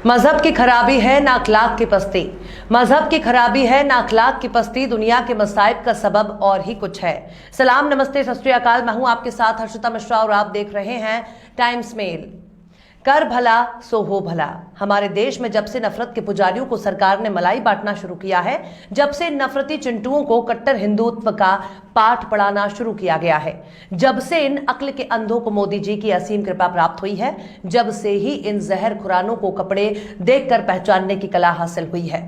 मजहब की खराबी है ना अखलाक की पस्ती। मजहब की खराबी है ना अखलाक की पस्ती, दुनिया के मसाइब का सबब और ही कुछ है। सलाम, नमस्ते, सत श्री अकाल। मैं हूं आपके साथ हर्षिता मिश्रा और आप देख रहे हैं टाइम्स मेल। कर भला सो हो भला। हमारे देश में जब से नफरत के पुजारियों को सरकार ने मलाई बांटना शुरू किया है, जब से इन नफरती चिंटुओं को कट्टर हिंदुत्व का पाठ पढ़ाना शुरू किया गया है, जब से इन अक्ल के अंधों को मोदी जी की असीम कृपा प्राप्त हुई है, जब से ही इन जहर खुरानों को कपड़े देखकर पहचानने की कला हासिल हुई है,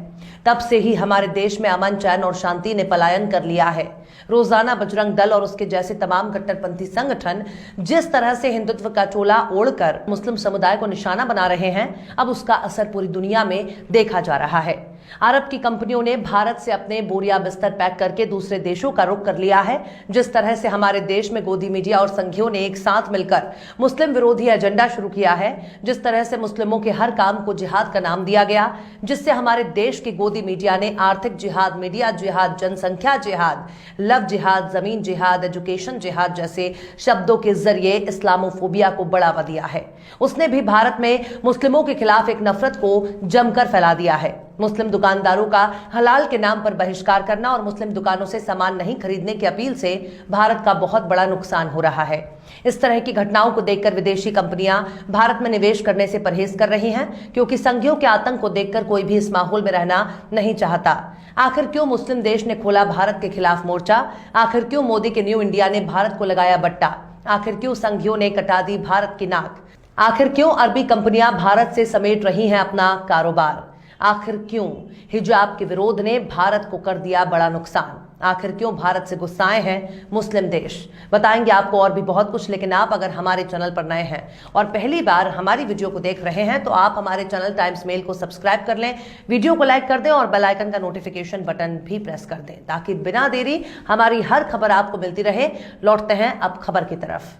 तब से ही हमारे देश में अमन, चैन और शांति ने पलायन कर लिया है। रोजाना बजरंग दल और उसके जैसे तमाम कट्टरपंथी संगठन जिस तरह से हिंदुत्व का चोला ओढ़कर मुस्लिम समुदाय को निशाना बना रहे हैं, अब उसका असर पूरी दुनिया में देखा जा रहा है। अरब की कंपनियों ने भारत से अपने बोरिया बिस्तर पैक करके दूसरे देशों का रुख कर लिया है। जिस तरह से हमारे देश में गोदी मीडिया और संघियों ने एक साथ मिलकर मुस्लिम विरोधी एजेंडा शुरू किया है, जिस तरह से मुस्लिमों के हर काम को जिहाद का नाम दिया गया, जिससे हमारे देश की गोदी मीडिया ने आर्थिक जिहाद, मीडिया जिहाद, जनसंख्या जिहाद, लव जिहाद, जमीन जिहाद, एजुकेशन जिहाद जैसे शब्दों के जरिए इस्लामोफोबिया को बढ़ावा दिया है। उसने भी भारत में मुस्लिमों के खिलाफ एक नफरत को जमकर फैला दिया है। मुस्लिम दुकानदारों का हलाल के नाम पर बहिष्कार करना और मुस्लिम दुकानों से सामान नहीं खरीदने की अपील से भारत का बहुत बड़ा नुकसान हो रहा है। इस तरह की घटनाओं को देखकर विदेशी कंपनियां भारत में निवेश करने से परहेज कर रही हैं, क्योंकि संघियों के आतंक को देखकर कोई भी इस माहौल में रहना नहीं चाहता। आखिर क्यों मुस्लिम देश ने खोला भारत के खिलाफ मोर्चा? आखिर क्यों मोदी के न्यू इंडिया ने भारत को लगाया बट्टा? आखिर क्यों संघियों ने कटा दी भारत की नाक? आखिर क्यों अरबी कंपनियां भारत से समेट रही हैं अपना कारोबार? आखिर क्यों हिजाब के विरोध ने भारत को कर दिया बड़ा नुकसान? आखिर क्यों भारत से गुस्साए हैं मुस्लिम देश? बताएंगे आपको और भी बहुत कुछ। लेकिन आप अगर हमारे चैनल पर नए हैं और पहली बार हमारी वीडियो को देख रहे हैं, तो आप हमारे चैनल टाइम्स मेल को सब्सक्राइब कर लें, वीडियो को लाइक कर दें और बेल आइकन का नोटिफिकेशन बटन भी प्रेस कर दें, ताकि बिना देरी हमारी हर खबर आपको मिलती रहे। लौटते हैं अब खबर की तरफ।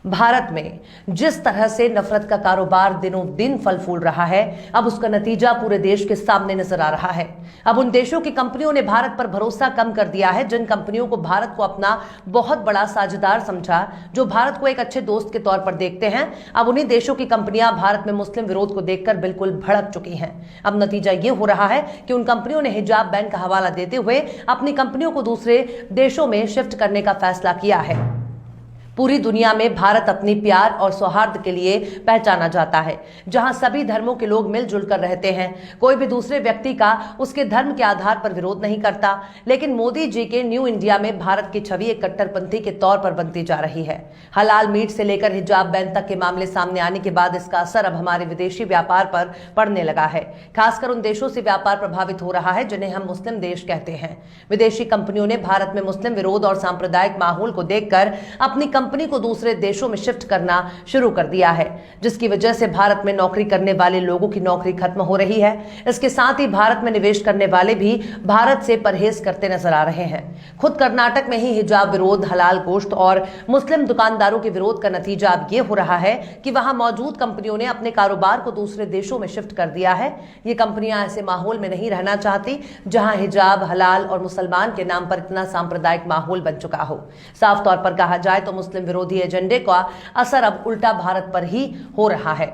भारत में जिस तरह से नफरत का कारोबार दिनों दिन फल फूल रहा है, अब उसका नतीजा पूरे देश के सामने नजर आ रहा है। अब उन देशों की कंपनियों ने भारत पर भरोसा कम कर दिया है, जिन कंपनियों को भारत को अपना बहुत बड़ा साझेदार समझा, जो भारत को एक अच्छे दोस्त के तौर पर देखते हैं, अब उन्हीं देशों की कंपनियां भारत में मुस्लिम विरोध को देखकर बिल्कुल भड़क चुकी हैं। अब नतीजा यह हो रहा है कि उन कंपनियों ने हिजाब बैन का हवाला देते हुए अपनी कंपनियों को दूसरे देशों में शिफ्ट करने का फैसला किया है। पूरी दुनिया में भारत अपनी प्यार और सौहार्द के लिए पहचाना जाता है, जहां सभी धर्मों के लोग मिलजुल कर रहते हैं। कोई भी दूसरे व्यक्ति का उसके धर्म के आधार पर विरोध नहीं करता। लेकिन मोदी जी के न्यू इंडिया में भारत की छवि एक कट्टरपंथी के तौर पर बनती जा रही है। हलाल मीट से लेकर हिजाब बैन तक के मामले सामने आने के बाद इसका असर अब हमारे विदेशी व्यापार पर पड़ने लगा है। खासकर उन देशों से व्यापार प्रभावित हो रहा है जिन्हें हम मुस्लिम देश कहते हैं। विदेशी कंपनियों ने भारत में मुस्लिम विरोध और सांप्रदायिक माहौल को देखकर अपनी कंपनी को दूसरे देशों में शिफ्ट करना शुरू कर दिया है, जिसकी वजह से भारत में नौकरी करने वाले लोगों की नौकरी खत्म हो रही है। इसके साथ ही भारत में निवेश करने वाले भी भारत से परहेज करते नजर आ रहे हैं। खुद कर्नाटक में ही हिजाब विरोध, हलाल गोश्त और मुस्लिम दुकानदारों के विरोध का नतीजा अब यह हो रहा है कि वहां मौजूद कंपनियों ने अपने कारोबार को दूसरे देशों में शिफ्ट कर दिया है। ये कंपनियां ऐसे माहौल में नहीं रहना चाहती जहां हिजाब, हलाल और मुसलमान के नाम पर इतना सांप्रदायिक माहौल बन चुका हो। साफ तौर पर कहा जाए तो मुस्लिम विरोधी एजेंडे का असर अब उल्टा भारत पर ही हो रहा है।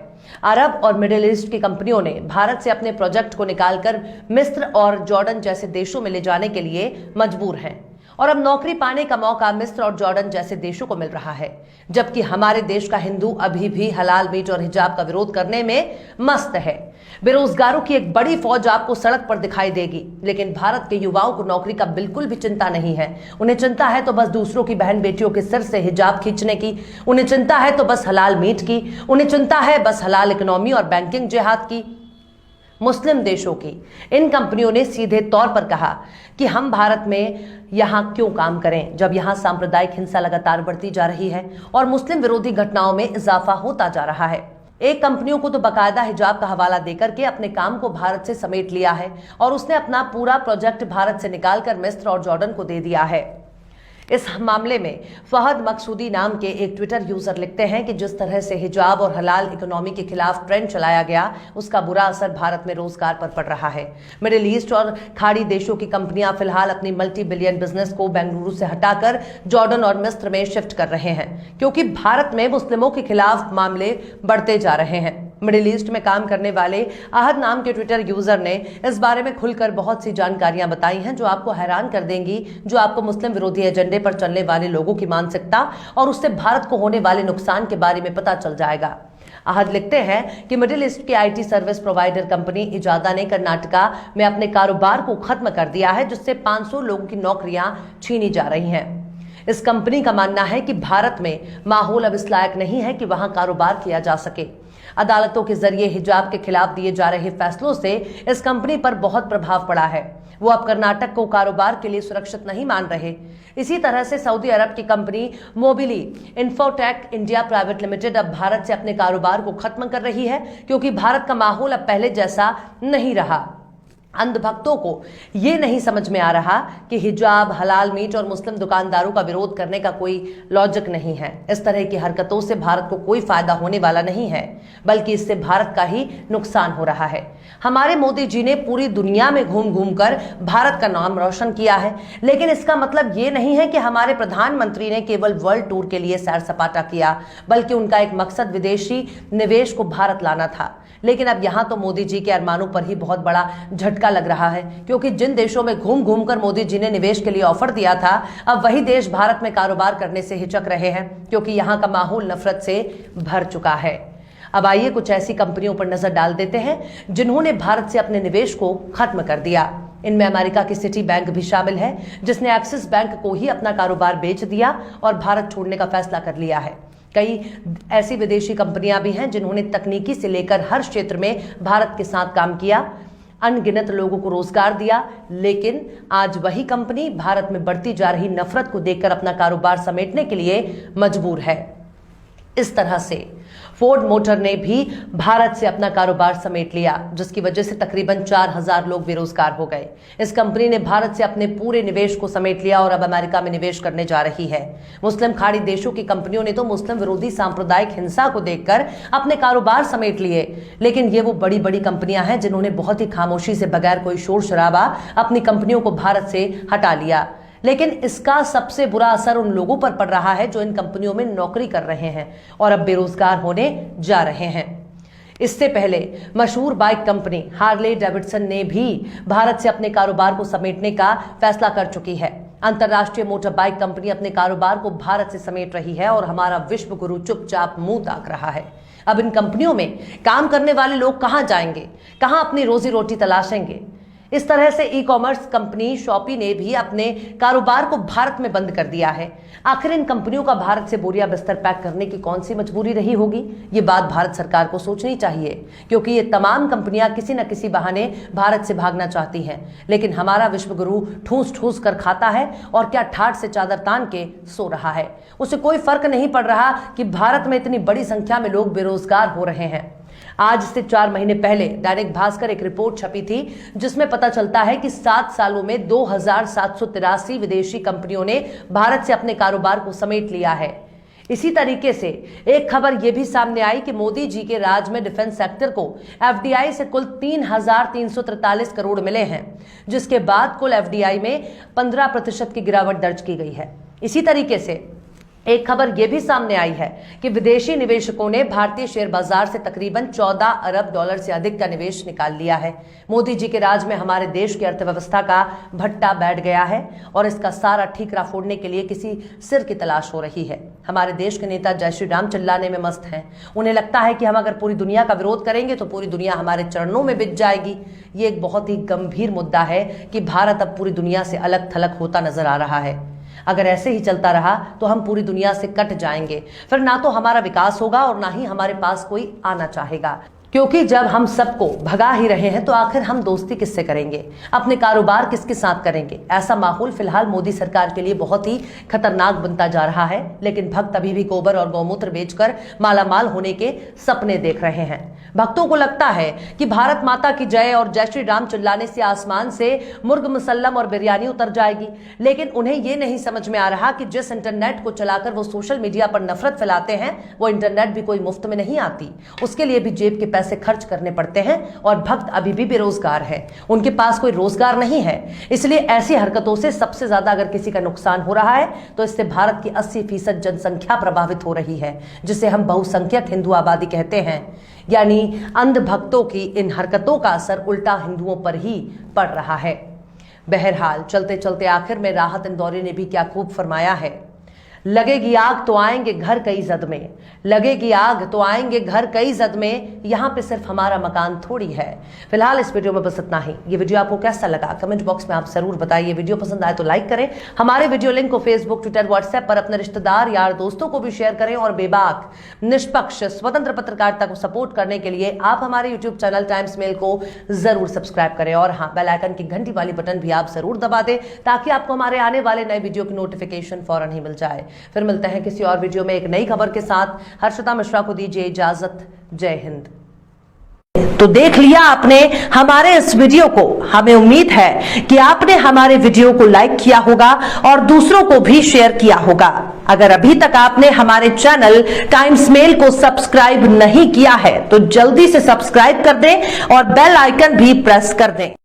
अरब और मिडिल ईस्ट की कंपनियों ने भारत से अपने प्रोजेक्ट को निकालकर मिस्र और जॉर्डन जैसे देशों में ले जाने के लिए मजबूर हैं, और अब नौकरी पाने का मौका मिस्र और जॉर्डन जैसे देशों को मिल रहा है। जबकि हमारे देश का हिंदू अभी भी हलाल मीट और हिजाब का विरोध करने में मस्त है। बेरोजगारों की एक बड़ी फौज आपको सड़क पर दिखाई देगी, लेकिन भारत के युवाओं को नौकरी का बिल्कुल भी चिंता नहीं है। उन्हें चिंता है तो बस दूसरों की बहन बेटियों के सिर से हिजाब खींचने की, उन्हें चिंता है तो बस हलाल मीट की, उन्हें चिंता है बस हलाल इकोनॉमी और बैंकिंग जिहाद की। मुस्लिम देशों की इन कंपनियों ने सीधे तौर पर कहा कि हम भारत में यहां क्यों काम करें, जब यहां सांप्रदायिक हिंसा लगातार बढ़ती जा रही है और मुस्लिम विरोधी घटनाओं में इजाफा होता जा रहा है। एक कंपनियों को तो बाकायदा हिजाब का हवाला देकर के अपने काम को भारत से समेट लिया है, और उसने अपना पूरा प्रोजेक्ट भारत से निकालकर मिस्र और जॉर्डन को दे दिया है। इस मामले में फहद मकसूदी नाम के एक ट्विटर यूजर लिखते हैं कि जिस तरह से हिजाब और हलाल इकोनॉमी के खिलाफ ट्रेंड चलाया गया, उसका बुरा असर भारत में रोजगार पर पड़ रहा है। मिडिल ईस्ट और खाड़ी देशों की कंपनियां फिलहाल अपनी मल्टी बिलियन बिजनेस को बेंगलुरु से हटाकर जॉर्डन और मिस्र में शिफ्ट कर रहे हैं, क्योंकि भारत में मुस्लिमों के खिलाफ मामले बढ़ते जा रहे हैं। मिडिल ईस्ट में काम करने वाले अहद नाम के ट्विटर यूजर ने इस बारे में खुलकर बहुत सी जानकारियां बताई हैं जो आपको हैरान कर देंगी, जो आपको मुस्लिम विरोधी एजेंडे पर चलने वाले लोगों की मानसिकता और उससे भारत को होने वाले नुकसान के बारे में पता चल जाएगा। अहद लिखते हैं कि मिडिल ईस्ट की आईटी सर्विस प्रोवाइडर कंपनी इजादा ने कर्नाटका में अपने कारोबार को खत्म कर दिया है, जिससे 500 लोगों की नौकरियां छीनी जा रही हैं। इस कंपनी का मानना है कि भारत में माहौल अब इस लायक नहीं है कि वहां कारोबार किया जा सके। अदालतों के जरिए हिजाब के खिलाफ दिए जा रहे फैसलों से इस कंपनी पर बहुत प्रभाव पड़ा है। वो अब कर्नाटक को कारोबार के लिए सुरक्षित नहीं मान रहे। इसी तरह से सऊदी अरब की company Mobily infotech India private limited अब भारत से अपने कारोबार को खत्म कर रही है, क्योंकि भारत का माहौल अब पहले जैसा नहीं रहा। अंधभक्तों को यह नहीं समझ में आ रहा कि हिजाब, हलाल मीट और मुस्लिम दुकानदारों का विरोध करने का कोई लॉजिक नहीं है। इस तरह की हरकतों से भारत को कोई फायदा होने वाला नहीं है, बल्कि इससे भारत का ही नुकसान हो रहा है। हमारे मोदी जी ने पूरी दुनिया में घूम घूम कर भारत का नाम रोशन किया है, लेकिन इसका मतलब ये नहीं है कि हमारे प्रधानमंत्री ने केवल वर्ल्ड टूर के लिए सैर सपाटा किया, बल्कि उनका एक मकसद विदेशी निवेश को भारत लाना था। लेकिन अब यहां तो मोदी जी के अरमानों पर ही बहुत बड़ा झटका लग रहा है, क्योंकि जिन देशों में घूम घूम कर मोदी जी ने निवेश के लिए ऑफर दिया था, अब वही देश भारत में कारोबार करने से हिचक रहे हैं, क्योंकि यहां का माहौल नफरत से भर चुका है। अब आइए कुछ ऐसी कंपनियों पर नजर डाल देते हैं जिन्होंने भारत से अपने निवेश को खत्म कर दिया। इनमें अमेरिका की सिटी बैंक भी शामिल है, जिसने एक्सिस बैंक को ही अपना कारोबार बेच दिया और भारत छोड़ने का फैसला कर लिया है। कई ऐसी विदेशी कंपनियां भी हैं जिन्होंने तकनीकी से लेकर हर क्षेत्र में भारत के साथ काम किया, अनगिनत लोगों को रोजगार दिया, लेकिन आज वही कंपनी भारत में बढ़ती जा रही नफरत को देखकर अपना कारोबार समेटने के लिए मजबूर है। इस तरह से फोर्ड मोटर ने भी भारत से अपना कारोबार समेट लिया, जिसकी वजह से तकरीबन 4000 लोग बेरोजगार हो गए। इस कंपनी ने भारत से अपने पूरे निवेश को समेट लिया और अब अमेरिका में निवेश करने जा रही है। मुस्लिम खाड़ी देशों की कंपनियों ने तो मुस्लिम विरोधी सांप्रदायिक हिंसा को देखकर अपने कारोबार समेट लिए, लेकिन ये वो बड़ी बड़ी कंपनियां हैं जिन्होंने बहुत ही खामोशी से बगैर कोई शोर शराबा अपनी कंपनियों को भारत से हटा लिया। लेकिन इसका सबसे बुरा असर उन लोगों पर पड़ रहा है जो इन कंपनियों में नौकरी कर रहे हैं और अब बेरोजगार होने जा रहे हैं। इससे पहले मशहूर बाइक कंपनी हार्ले डेविडसन ने भी भारत से अपने कारोबार को समेटने का फैसला कर चुकी है। अंतरराष्ट्रीय मोटर बाइक कंपनी अपने कारोबार को भारत से समेट रही है और हमारा विश्व गुरु चुपचाप मुंह ताक रहा है। अब इन कंपनियों में काम करने वाले लोग कहां जाएंगे, कहां अपनी रोजी रोटी तलाशेंगे? इस तरह से ई कॉमर्स कंपनी शॉपी ने भी अपने कारोबार को भारत में बंद कर दिया है। आखिर इन कंपनियों का भारत से बोरिया बिस्तर पैक करने की कौन सी मजबूरी रही होगी? ये बात भारत सरकार को सोचनी चाहिए, क्योंकि ये तमाम कंपनियां किसी न किसी बहाने भारत से भागना चाहती हैं। लेकिन हमारा विश्वगुरु ठूस ठूस कर खाता है और क्या ठाठ से चादर तान के सो रहा है। उसे कोई फर्क नहीं पड़ रहा कि भारत में इतनी बड़ी संख्या में लोग बेरोजगार हो रहे हैं। आज से 4 महीने पहले दैनिक भास्कर एक रिपोर्ट छपी थी, जिसमें पता चलता है कि 7 सालों में 2783 विदेशी कंपनियों ने भारत से अपने कारोबार को समेट लिया है। इसी तरीके से एक खबर यह भी सामने आई कि मोदी जी के राज में डिफेंस सेक्टर को एफडीआई से कुल 3343 करोड़ मिले हैं, जिसके बाद कुल एफडीआई में 15% की गिरावट दर्ज की गई है। इसी तरीके से एक खबर यह भी सामने आई है कि विदेशी निवेशकों ने भारतीय शेयर बाजार से तकरीबन 14 अरब डॉलर से अधिक का निवेश निकाल लिया है। मोदी जी के राज में हमारे देश की अर्थव्यवस्था का भट्टा बैठ गया है और इसका सारा ठीकरा फोड़ने के लिए किसी सिर की तलाश हो रही है। हमारे देश के नेता जय श्री राम चिल्लाने में मस्त हैं। उन्हें लगता है कि हम अगर पूरी दुनिया का विरोध करेंगे तो पूरी दुनिया हमारे चरणों में बिछ जाएगी। ये एक बहुत ही गंभीर मुद्दा है कि भारत अब पूरी दुनिया से अलग थलग होता नजर आ रहा है। अगर ऐसे ही चलता रहा तो हम पूरी दुनिया से कट जाएंगे, फिर ना तो हमारा विकास होगा और ना ही हमारे पास कोई आना चाहेगा। क्योंकि जब हम सबको भगा ही रहे हैं तो आखिर हम दोस्ती किससे करेंगे, अपने कारोबार किसके साथ करेंगे? ऐसा माहौल फिलहाल मोदी सरकार के लिए बहुत ही खतरनाक बनता जा रहा है। लेकिन भक्त अभी भी गोबर और गौमूत्र बेचकर मालामाल होने के सपने देख रहे हैं। भक्तों को लगता है कि भारत माता की जय और जय श्री राम चिल्लाने से आसमान से मुर्ग मुसल्लम और बिरयानी उतर जाएगी। लेकिन उन्हें यह नहीं समझ में आ रहा कि जिस इंटरनेट को चलाकर वो सोशल मीडिया पर नफरत फैलाते हैं, वो इंटरनेट भी कोई मुफ्त में नहीं आती। उसके लिए भी जेब के पैसे खर्च करने पड़ते हैं और भक्त अभी भी बेरोजगार है, उनके पास कोई रोजगार नहीं है। इसलिए ऐसी हरकतों से सबसे ज्यादा अगर किसी का नुकसान हो रहा है तो इससे भारत की 80% जनसंख्या प्रभावित हो रही है, जिसे हम बहुसंख्यक हिंदू आबादी कहते हैं। यानी अंध भक्तों की इन हरकतों का असर उल्टा हिंदुओं पर ही पड़ रहा है। बहरहाल चलते चलते आखिर में राहत इंदौरी ने भी क्या खूब फरमाया है। लगेगी आग तो आएंगे घर कई जद में, लगेगी आग तो आएंगे घर कई जद में, यहां पे सिर्फ हमारा मकान थोड़ी है। फिलहाल इस वीडियो में बस इतना ही। ये वीडियो आपको कैसा लगा कमेंट बॉक्स में आप जरूर बताइए। वीडियो पसंद आए तो लाइक करें, हमारे वीडियो लिंक को फेसबुक, ट्विटर, व्हाट्सएप पर अपने रिश्तेदार, यार, दोस्तों को भी शेयर करें और बेबाक, निष्पक्ष, स्वतंत्र पत्रकारिता को सपोर्ट करने के लिए आप हमारे यूट्यूब चैनल टाइम्स मेल को जरूर सब्सक्राइब करें और हाँ, बेल आइकन की घंटी वाली बटन भी आप जरूर दबा दें ताकि आपको हमारे आने वाले नए वीडियो की नोटिफिकेशन फौरन ही मिल जाए। फिर मिलते हैं किसी और वीडियो में एक नई खबर के साथ। हर्षिता मिश्रा को दीजिए इजाजत। जय हिंद। तो देख लिया आपने हमारे इस वीडियो को। हमें उम्मीद है कि आपने हमारे वीडियो को लाइक किया होगा और दूसरों को भी शेयर किया होगा। अगर अभी तक आपने हमारे चैनल टाइम्स मेल को सब्सक्राइब नहीं किया है तो जल्दी से सब्सक्राइब कर दें और बेल आइकन भी प्रेस कर दें।